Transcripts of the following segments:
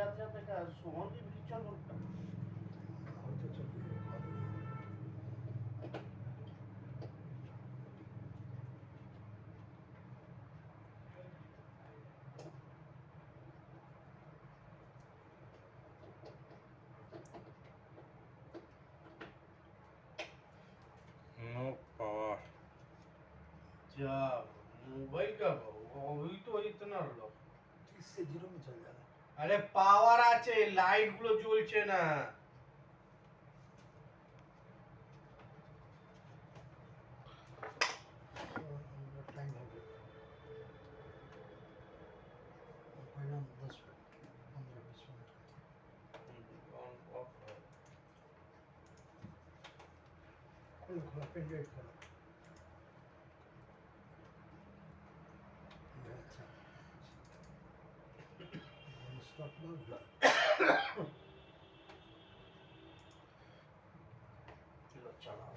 जाते जाते का सोहन की भी चल बोलता होते चलिए नो पावर जा मोबाइल का अभी तो इतना लो 30 से 0 में चल जाएगा আরে পাওয়ার আছে লাইট গুলো জ্বলছে না टाइम हो गया परिणाम 10 15-20 मिनट অন অফ खोलो खोलो पेन ड्राइव खोलो ये अच्छा स्टॉप लो लो চালাও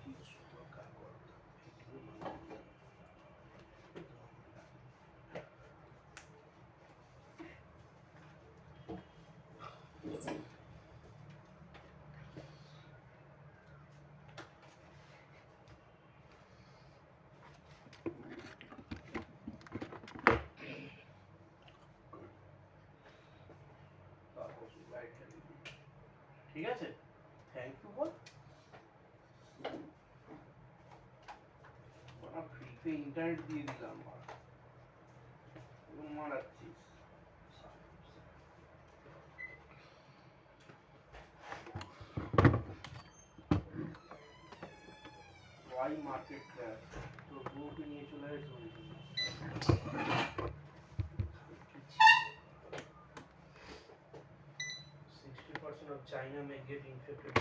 কি সুন্দর কাজ করো একটু মানে তারপর লাইট জ্বালিয়ে দিই ঠিক আছে থ্যাংক ইউ বল বড় ফ্রিতে ইন্টারনেট দিয়ে দিলাম মারাচ্ছিস ওয়াই মার্কেট ক্র্যাশ তো বউকে নিয়ে চলে গেছে ওই জন্য 60% of China may get infected.